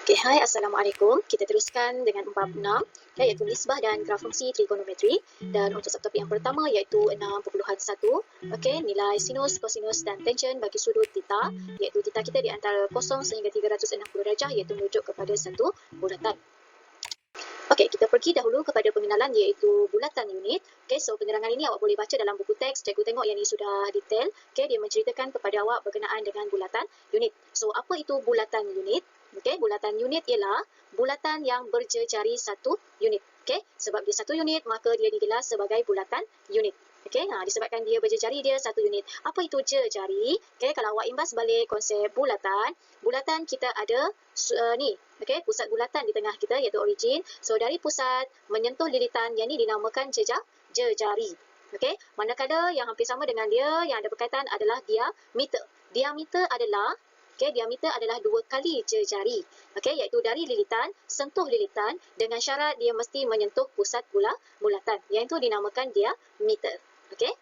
Okay, hai, Assalamualaikum. Kita teruskan dengan bab 6, iaitu nisbah dan graf fungsi trigonometri. Dan untuk subtopik yang pertama iaitu 6.1. Okey, nilai sinus, kosinus dan tangent bagi sudut theta, iaitu theta kita di antara 0 sehingga 360 darjah, iaitu merujuk kepada satu bulatan. Okey, kita pergi dahulu kepada pengenalan iaitu bulatan unit. Okey, so penerangan ini awak boleh baca dalam buku teks. Cikgu tengok yang ini sudah detail. Okey, dia menceritakan kepada awak berkenaan dengan bulatan unit. So, apa itu bulatan unit? Okey, bulatan unit ialah bulatan yang berjejari satu unit. Okey, sebab dia satu unit, maka dia digelar sebagai bulatan unit. Okey, disebabkan dia berjejari, dia satu unit. Apa itu jejari? Okey, kalau awak imbas balik konsep bulatan, bulatan kita ada ni, okey, pusat bulatan di tengah kita iaitu origin. So dari pusat menyentuh lilitan, yang ni dinamakan jejari. Okey, manakala yang hampir sama dengan dia yang ada berkaitan adalah diameter. Diameter adalah diameter adalah 2 kali jejari. Okey, iaitu dari lilitan, sentuh lilitan dengan syarat dia mesti menyentuh pusat bulatan. Yang itu dinamakan diameter. Okey.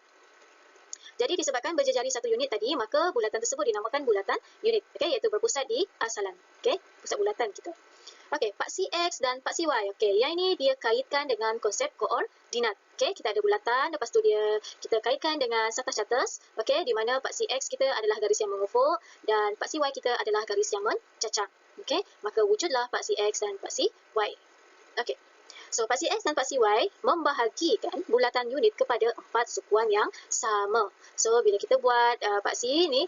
Jadi disebabkan berjejari satu unit tadi, maka bulatan tersebut dinamakan bulatan unit. Okey, iaitu berpusat di asalan. Okey, pusat bulatan kita. Okey, paksi X dan paksi Y. Okey, yang ini dia kaitkan dengan konsep koordinat. Okey, kita ada bulatan, lepas tu kita kaitkan dengan satas-satas. Okey, di mana paksi X kita adalah garis yang mengufuk dan paksi Y kita adalah garis yang mencacang. Okey, maka wujudlah paksi X dan paksi Y. Okey. So, paksi X dan paksi Y membahagikan bulatan unit kepada 4 sukuan yang sama. So, bila kita buat paksi X,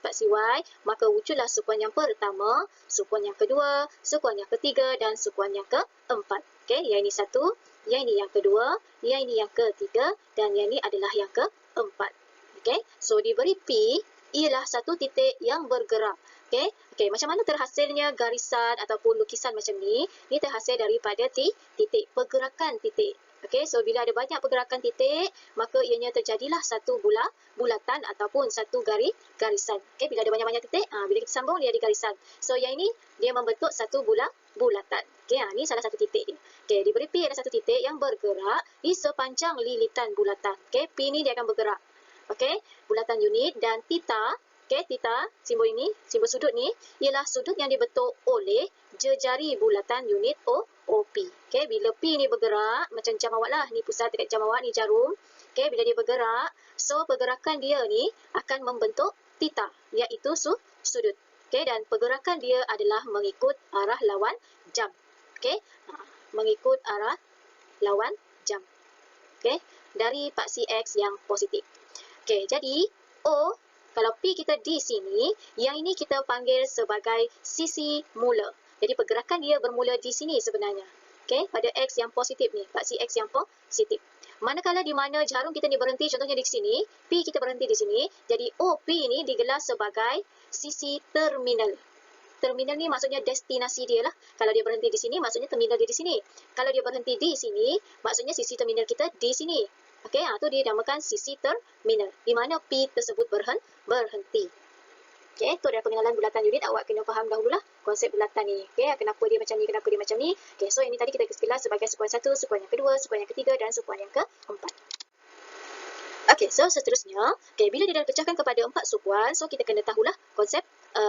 paksi Y, maka wujudlah sukuan yang pertama, sukuan yang kedua, sukuan yang ketiga dan sukuan yang keempat. Okey, yang ini satu, yang ini yang kedua, yang ini yang ketiga dan yang ini adalah yang keempat. Okey, so diberi P ialah satu titik yang bergerak. Okey, macam mana terhasilnya garisan ataupun lukisan macam ni? Ini terhasil daripada titik, pergerakan titik. Okey, so bila ada banyak pergerakan titik, maka ianya terjadilah satu bulatan ataupun satu garisan. Okey, bila ada banyak-banyak titik, bila kita sambung dia ada garisan. So yang ini dia membentuk satu bulatan. Okey, ni salah satu titik dia. Okey, diberi P ada satu titik yang bergerak di sepanjang lilitan bulatan. Okey, P ni dia akan bergerak. Okey, bulatan unit dan theta. Okey, theta, simbol ini, simbol sudut ni, ialah sudut yang dibentuk oleh jejari bulatan unit OP. Okey, bila P ni bergerak, macam jam awak lah, ni pusat dekat jam awak, ni jarum. Okey, bila dia bergerak, so pergerakan dia ni akan membentuk theta, iaitu sudut. Okey, dan pergerakan dia adalah mengikut arah lawan jam. Okey, mengikut arah lawan jam. Okey, dari paksi X yang positif. Okey, jadi O, kalau P kita di sini, yang ini kita panggil sebagai sisi mula. Jadi pergerakan dia bermula di sini sebenarnya. Okey, pada X yang positif ni, paksi X yang positif. Manakala di mana jarum kita ni berhenti, contohnya di sini, P kita berhenti di sini, jadi OP ni digelar sebagai sisi terminal. Terminal ni maksudnya destinasi dia lah. Kalau dia berhenti di sini, maksudnya terminal dia di sini. Kalau dia berhenti di sini, maksudnya sisi terminal kita di sini. Okey, itu dia dinamakan sisi terminal, di mana P tersebut berhenti. Okey, itu adalah pengenalan bulatan unit. Awak kena faham dahululah konsep bulatan ni. Okey, kenapa dia macam ni, kenapa dia macam ni. Okey, so ini tadi kita sekilas sebagai sukuan satu, sukuan yang kedua, sukuan yang ketiga dan sukuan yang keempat. Okey, so seterusnya, bila dia dah pecahkan kepada 4 sukuan, so kita kena tahulah konsep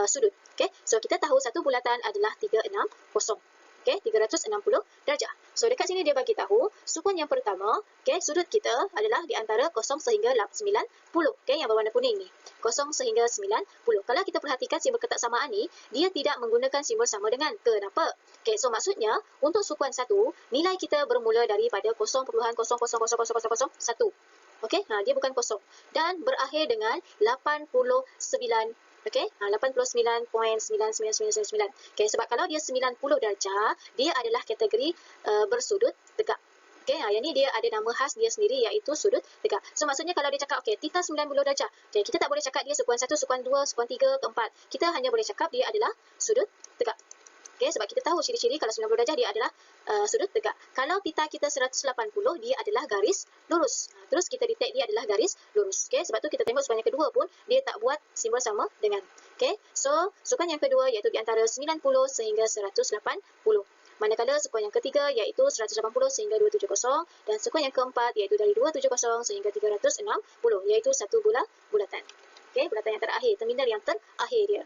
sudut. Okey, so kita tahu satu bulatan adalah 360. Okey, 360 darjah. So dekat sini dia bagi tahu sukuan yang pertama, sudut kita adalah di antara 0 sehingga 90. Yang berwarna kuning ni. 0 sehingga 90. Kalau kita perhatikan simbol ketaksamaan ni, dia tidak menggunakan simbol sama dengan. Kenapa? So maksudnya untuk sukuan 1, nilai kita bermula daripada 0.0000001. Okey, dia bukan kosong dan berakhir dengan 89. Okey, 89.99999. Okey, sebab kalau dia 90 darjah, dia adalah kategori bersudut tegak. Okey, yang ni dia ada nama khas dia sendiri iaitu sudut tegak. So maksudnya kalau dia cakap okey, theta 90 darjah. Okey, kita tak boleh cakap dia sukuan 1, sukuan 2, sukuan 3, keempat. Kita hanya boleh cakap dia adalah sudut tegak. Okey, sebab kita tahu ciri-ciri kalau 90 darjah dia adalah sudut tegak. Kalau theta kita 180, dia adalah garis lurus. Terus kita detect dia adalah garis lurus. Okey, sebab tu kita tengok sukuan yang kedua pun dia tak buat simbol sama dengan. Okey, so sukuan yang kedua iaitu di antara 90 sehingga 180. Manakala sukuan yang ketiga iaitu 180 sehingga 270 dan sukuan yang keempat iaitu dari 270 sehingga 360 iaitu satu bulatan. Okey, bulatan yang terakhir, terminal yang terakhir dia.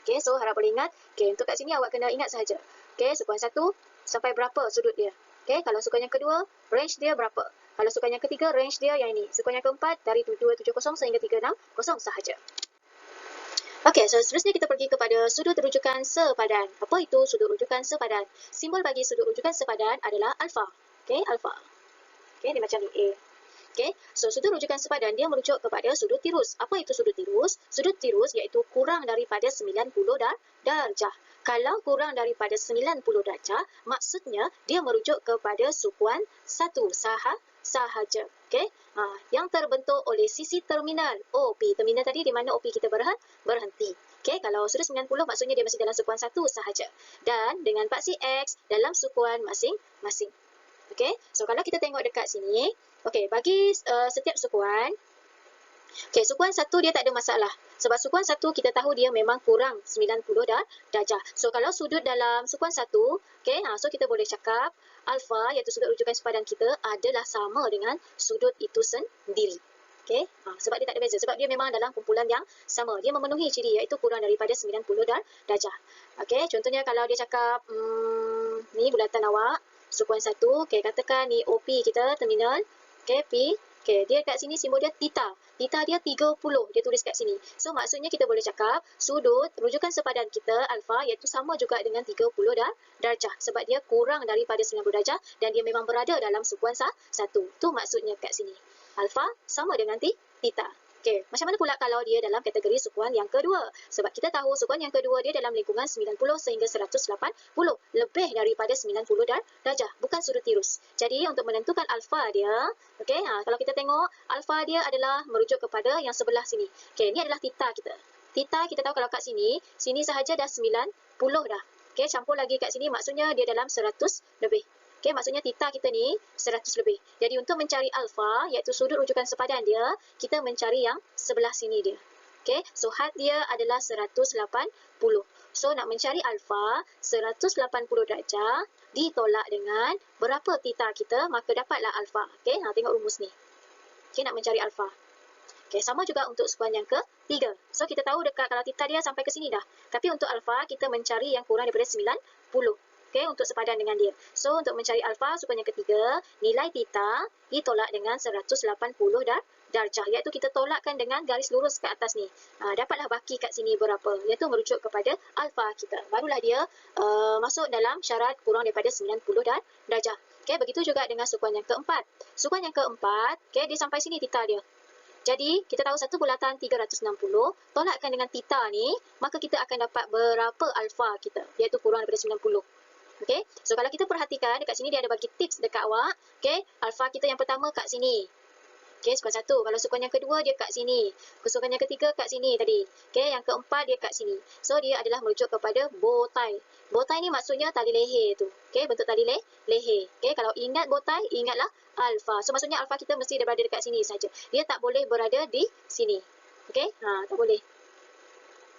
Okey, so harap boleh ingat. Okey, untuk kat sini awak kena ingat sahaja. Okey, sukuan 1 sampai berapa sudut dia. Okey, kalau sukuan yang kedua, range dia berapa. Kalau sukuan yang ketiga, range dia yang ini. Sukuan yang keempat, dari 270 sehingga 360 sahaja. Okey, so seterusnya kita pergi kepada sudut rujukan sepadan. Apa itu sudut rujukan sepadan? Simbol bagi sudut rujukan sepadan adalah alfa. Okey, alfa. Okey, dia macam ni, A. Okey, so sudut rujukan sepadan dia merujuk kepada sudut tirus. Apa itu sudut tirus? Sudut tirus iaitu kurang daripada 90 darjah. Kalau kurang daripada 90 darjah, maksudnya dia merujuk kepada sukuan 1 sahaja. Okey, yang terbentuk oleh sisi terminal OP. Terminal tadi di mana OP kita berhenti. Okey, kalau sudah 90 maksudnya dia masih dalam sukuan 1 sahaja. Dan dengan paksi X dalam sukuan masing-masing. Okey, so kalau kita tengok dekat sini, okey, bagi setiap sukuan, okey, sukuan 1 dia tak ada masalah. Sebab sukuan 1 kita tahu dia memang kurang 90 darjah. So kalau sudut dalam sukuan 1, okey, so kita boleh cakap alfa iaitu sudut rujukan sepadan kita adalah sama dengan sudut itu sendiri. Okey, sebab dia tak ada beza. Sebab dia memang dalam kumpulan yang sama. Dia memenuhi ciri iaitu kurang daripada 90 darjah. Okey, contohnya kalau dia cakap ni bulatan awak sukuan 1, okey, katakan ni OP kita terminal, okey, P, okey, dia kat sini simbol dia theta. Theta dia 30, dia tulis kat sini. So maksudnya kita boleh cakap sudut rujukan sepadan kita alfa iaitu sama juga dengan 30 darjah sebab dia kurang daripada 90 darjah dan dia memang berada dalam sukuan 1. Tu maksudnya kat sini. Alfa sama dengan theta. Okey, macam mana pula kalau dia dalam kategori sukuan yang kedua? Sebab kita tahu sukuan yang kedua dia dalam lingkungan 90 sehingga 180, lebih daripada 90 darjah, bukan sudut tirus. Jadi untuk menentukan alfa dia, okey, kalau kita tengok alfa dia adalah merujuk kepada yang sebelah sini. Okey, ini adalah theta kita. Theta kita tahu kalau kat sini sahaja dah 90 dah. Okey, campur lagi kat sini maksudnya dia dalam 100 lebih. Okey, maksudnya theta kita ni 100 lebih. Jadi untuk mencari alfa, iaitu sudut rujukan sepadan dia, kita mencari yang sebelah sini dia. Okey, so had dia adalah 180. So nak mencari alfa 180 darjah ditolak dengan berapa theta kita, maka dapatlah alfa. Okey, tengok rumus ni. Okey, nak mencari alfa. Okey, sama juga untuk sukuan yang ketiga. So kita tahu dekat kalau theta dia sampai ke sini dah. Tapi untuk alfa kita mencari yang kurang daripada 90. Okey, untuk sepadan dengan dia. So, untuk mencari alfa, sukuan yang ketiga, nilai theta ditolak dengan 180 darjah. Iaitu kita tolakkan dengan garis lurus ke atas ni. Dapatlah baki kat sini berapa. Iaitu merujuk kepada alfa kita. Barulah dia masuk dalam syarat kurang daripada 90 darjah. Okey, begitu juga dengan sukuan yang keempat. Sukuan yang keempat, okey, dia sampai sini theta dia. Jadi, kita tahu satu bulatan 360, tolakkan dengan theta ni, maka kita akan dapat berapa alfa kita. Iaitu kurang daripada 90. Okey, so kalau kita perhatikan dekat sini dia ada bagi tips dekat awak. Okey, alfa kita yang pertama kat sini. Okey, sukuan 1. Kalau sukuan yang kedua dia kat sini. Sukuan yang ketiga kat sini tadi. Okey, yang keempat dia kat sini. So dia adalah merujuk kepada bow tie. Bow tie ni maksudnya tali leher tu. Okey, bentuk tali leher. Okey, kalau ingat bow tie, ingatlah alfa. So maksudnya alfa kita mesti berada dekat sini saja. Dia tak boleh berada di sini. Okey, tak boleh.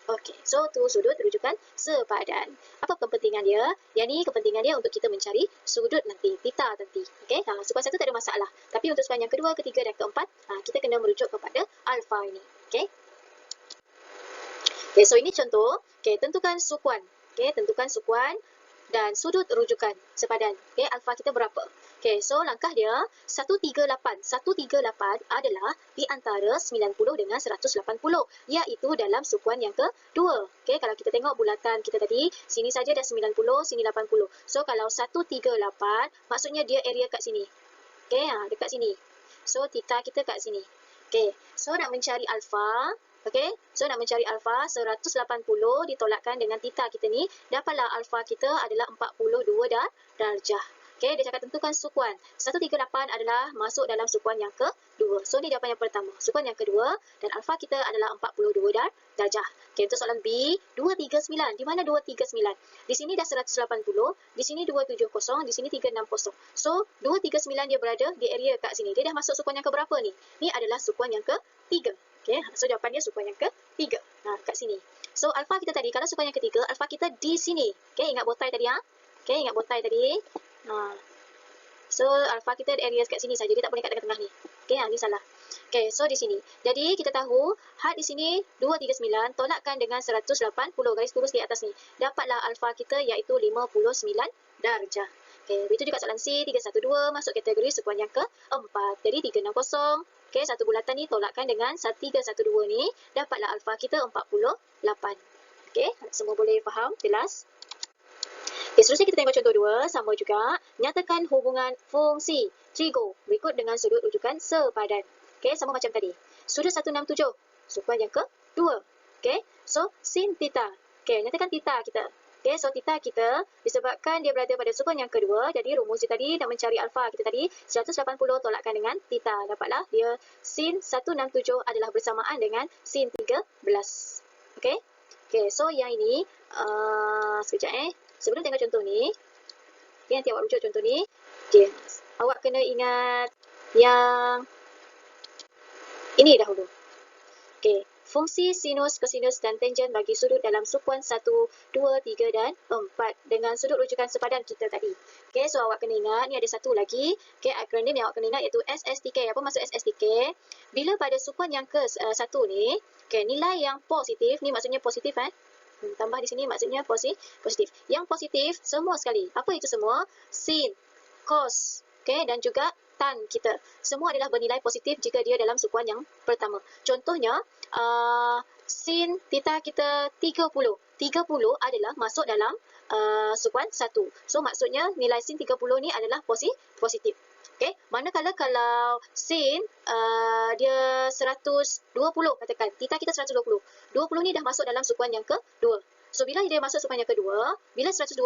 Okey, so tu sudut rujukan sepadan. Apa kepentingan dia? Yang ni kepentingan dia untuk kita mencari sudut nanti, theta nanti. Okey, sukuan 1 tak ada masalah. Tapi untuk sukuan yang kedua, ketiga dan keempat, kita kena merujuk kepada alfa ini. Okey. Okey, so ini contoh. Okey, tentukan sukuan. Okey, tentukan sukuan dan sudut rujukan sepadan. Okey, alfa kita berapa? Okey, so langkah dia 138. 138 adalah di antara 90 dengan 180, iaitu dalam sukuan yang kedua. Okey, kalau kita tengok bulatan kita tadi, sini saja dah 90, sini 80. So kalau 138 maksudnya dia area kat sini. Okey, dekat sini. So theta kita kat sini. Okey, so nak mencari alfa, okey, so nak mencari alfa 180 ditolakkan dengan theta kita ni, dapatlah alfa kita adalah 42 darjah. Okey, dia cakap tentukan sukuan. 138 adalah masuk dalam sukuan yang kedua. So, ni jawapan yang pertama. Sukuan yang kedua dan alfa kita adalah 42 darjah. Okey, untuk soalan B, 239. Di mana 239? Di sini dah 180, di sini 270, di sini 360. So, 239 dia berada di area kat sini. Dia dah masuk sukuan yang keberapa ni? Ni adalah sukuan yang ketiga. Okey, so jawapan dia sukuan yang ketiga. Kat sini. So, alfa kita tadi, kalau sukuan yang ketiga, alfa kita di sini. Okey, ingat botai tadi Okey, ingat botai tadi. So, alfa kita ada area kat sini saja. Dia tak boleh kat tengah-tengah ni. Okey, ni salah. Okey, so di sini. Jadi kita tahu had di sini 239 tolakkan dengan 180 garis lurus di atas ni. Dapatlah alfa kita iaitu 59 darjah. Okey, begitu juga soalan C 312 masuk kategori sekuan yang keempat. Jadi 360. Okey, satu bulatan ni tolakkan dengan 312 ni, dapatlah alfa kita 48. Okey, semua boleh faham? Jelas? Okay, seterusnya kita tengok contoh 2, sama juga. Nyatakan hubungan fungsi trigo berikut dengan sudut rujukan sepadan. Okay, sama macam tadi. Sudut 167, sekuan yang kedua. Okay, so sin theta. Okay, nyatakan theta kita. Okay, so theta kita disebabkan dia berada pada sekuan yang kedua. Jadi rumus dia tadi nak mencari alfa kita tadi 180 tolakkan dengan theta. Dapatlah dia sin 167 adalah bersamaan dengan sin 13. Okay. Okay, so yang ini sekejap sebelum tengok contoh ni, okay, nanti awak rujuk contoh ni. Okay, awak kena ingat yang ini dahulu. Okay, fungsi sinus, kosinus dan tangen bagi sudut dalam sukuan 1, 2, 3 dan 4 dengan sudut rujukan sepadan kita tadi. Okay, so awak kena ingat, ni ada satu lagi. Okay, akronim yang awak kena ingat iaitu SSTK. Apa maksud SSTK? Bila pada sukuan yang ke-1 ni, okay, nilai yang positif, ni maksudnya positif tambah di sini maksudnya positif. Yang positif semua sekali. Apa itu semua? Sin, cos, okay, dan juga tan kita. Semua adalah bernilai positif jika dia dalam sukuan yang pertama. Contohnya, sin theta kita 30. 30 adalah masuk dalam sukuan 1. So, maksudnya nilai sin 30 ni adalah positif. Okay, manakala kalau sin dia 120 katakan, theta kita 120. 20 ni dah masuk dalam sukuan yang kedua. So bila dia masuk sukuan yang kedua, bila 120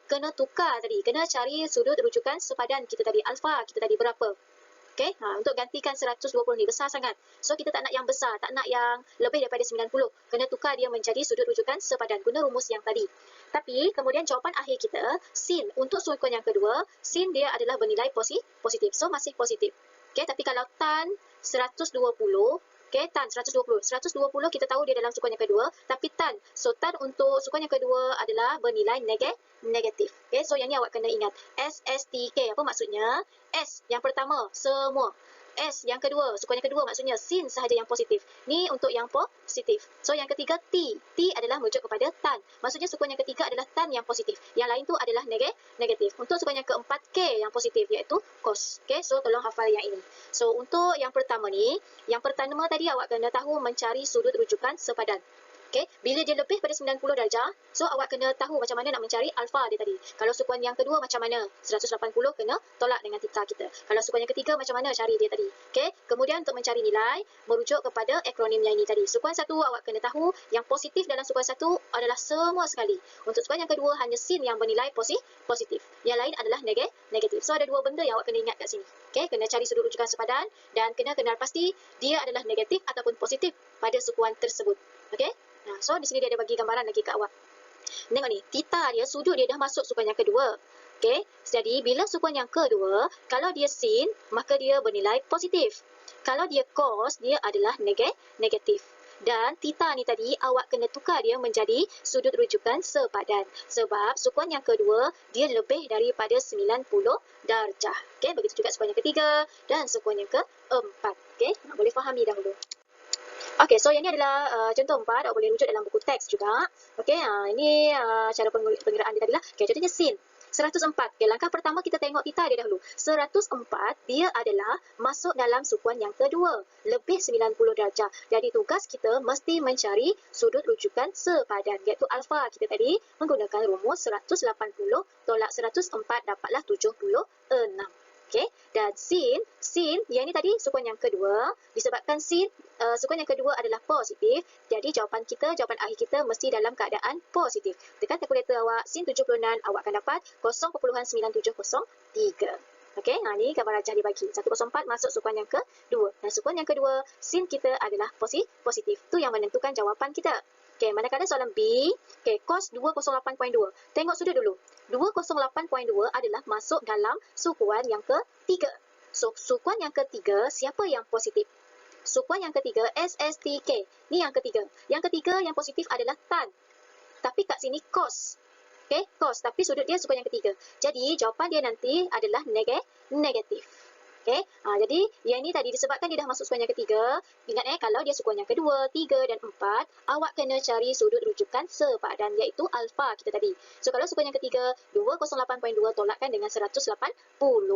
kena tukar tadi, kena cari sudut rujukan sepadan kita tadi, alfa kita tadi berapa. Okay, untuk gantikan 120 ni besar sangat. So kita tak nak yang besar, tak nak yang lebih daripada 90. Kena tukar dia menjadi sudut rujukan sepadan guna rumus yang tadi. Tapi kemudian jawapan akhir kita, sin untuk sukuan yang kedua, sin dia adalah bernilai positif. So masih positif. Okay, tapi kalau tan 120, okay, tan 120 kita tahu dia dalam sukuan yang kedua, tapi tan, so tan untuk sukuan yang kedua adalah bernilai negatif. Okay, so yang ni awak kena ingat. SSTK, apa maksudnya? S yang pertama, semua. S yang kedua, sukuan yang kedua maksudnya sin sahaja yang positif. Ni untuk yang positif. So yang ketiga T. T adalah merujuk kepada tan. Maksudnya sukuan yang ketiga adalah tan yang positif. Yang lain tu adalah negatif. Untuk sukuan yang keempat K yang positif iaitu cos. Okay, so tolong hafal yang ini. So untuk yang pertama ni, yang pertama tadi awak kena tahu mencari sudut rujukan sepadan. Okay, bila dia lebih pada 90 darjah, so awak kena tahu macam mana nak mencari alfa dia tadi. Kalau sukuan yang kedua macam mana? 180 kena tolak dengan theta kita. Kalau sukuan yang ketiga macam mana cari dia tadi? Okay, kemudian untuk mencari nilai, merujuk kepada akronim yang ini tadi. Sukuan 1 awak kena tahu yang positif dalam sukuan 1 adalah semua sekali. Untuk sukuan yang kedua hanya sin yang bernilai positif. Yang lain adalah negatif. So ada dua benda yang awak kena ingat kat sini. Okay, kena cari sudut rujukan sepadan dan kena kenal pasti dia adalah negatif ataupun positif pada sukuan tersebut. Okay. Nah, so di sini dia ada bagi gambaran lagi kat awak. Tengok ni, theta dia, sudut dia dah masuk sukuan yang kedua. Okay, jadi bila sukuan yang kedua, kalau dia sin, maka dia bernilai positif. Kalau dia cos, dia adalah negatif. Dan theta ni tadi, awak kena tukar dia menjadi sudut rujukan sepadan. Sebab sukuan yang kedua, dia lebih daripada 90 darjah. Okay, begitu juga sukuan yang ketiga dan sukuan yang keempat. Okay, boleh fahami dahulu. Okey, so yang ni adalah contoh 4. Awak boleh rujuk dalam buku teks juga. Okey, ini cara pengiraan dia tadi lah. Okey, contohnya sin 104. Okey, langkah pertama kita tengok theta dia dahulu. 104 dia adalah masuk dalam sukuan yang kedua, lebih 90 darjah. Jadi tugas kita mesti mencari sudut rujukan sepadan, iaitu alfa kita tadi menggunakan rumus 180 tolak 104 dapatlah 76. Okay, dan sin yang ni tadi sukuan yang kedua, disebabkan sin sukuan yang kedua adalah positif, jadi jawapan akhir kita mesti dalam keadaan positif. Tekan kalkulator awak, sin 76 awak akan dapat 0.9703. Okey, ni gambar rajah dibagi. 104 masuk sukuan yang kedua. Dan sukuan yang kedua, sin kita adalah positif. Tu yang menentukan jawapan kita. Okey, manakala soalan B, okey, cos 208.2. Tengok sudut dulu. 208.2 adalah masuk dalam sukuan yang ketiga. So, sukuan yang ketiga, siapa yang positif? Sukuan yang ketiga, SSTK. Ni yang ketiga. Yang ketiga yang positif adalah tan. Tapi kat sini cos. Okay, cos. Tapi sudut dia sukuan yang ketiga. Jadi, jawapan dia nanti adalah negatif. Okey, jadi yang ni tadi disebabkan dia dah masuk sukuan yang ketiga, ingat kalau dia sukuan yang kedua, 3 dan 4, awak kena cari sudut rujukan sepadan iaitu alfa kita tadi. So kalau sukuan yang ketiga 208.2 tolakkan dengan 180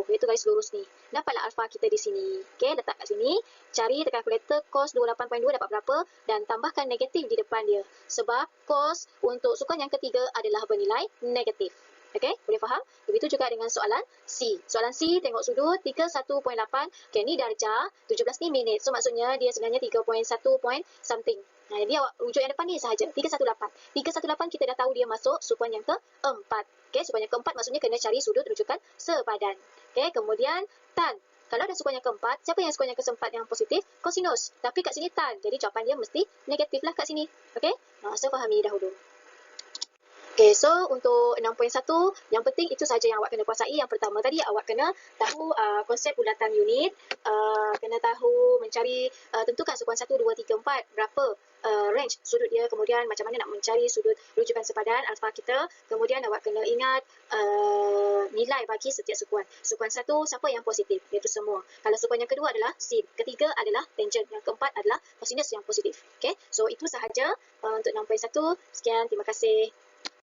iaitu garis lurus ni. Dapatlah alfa kita di sini. Okey, letak kat sini, cari tekan kalkulator cos 28.2 dapat berapa dan tambahkan negatif di depan dia. Sebab cos untuk sukuan yang ketiga adalah bernilai negatif. Okey, boleh faham? Begitu juga dengan soalan C. Soalan C, tengok sudut 31.8. Okey, ni darjah, 17 ni minit. So, maksudnya dia sebenarnya 3.1 point something. Jadi awak rujuk yang depan ni sahaja, 318. 318 kita dah tahu dia masuk sukuan yang keempat. Okey, sukuan yang keempat maksudnya kena cari sudut rujukan sepadan. Okey, kemudian tan. Kalau dah sukuan yang keempat, siapa yang sukuan yang keempat yang positif? Kosinus. Tapi kat sini tan. Jadi jawapan dia mesti negatif lah kat sini. Okey, so fahami dahulu. Okay, so untuk 6.1, yang penting itu saja yang awak kena kuasai. Yang pertama tadi, awak kena tahu konsep bulatan unit, kena tahu mencari, tentukan sukuan 1, 2, 3, 4, berapa range sudut dia, kemudian macam mana nak mencari sudut rujukan sepadan, alfa kita, kemudian awak kena ingat nilai bagi setiap sukuan. Sukuan 1, siapa yang positif? Iaitu semua. Kalau sukuan yang kedua adalah sin, ketiga adalah tangent, yang keempat adalah kosinus yang positif. Okay, so itu sahaja untuk 6.1. Sekian, terima kasih.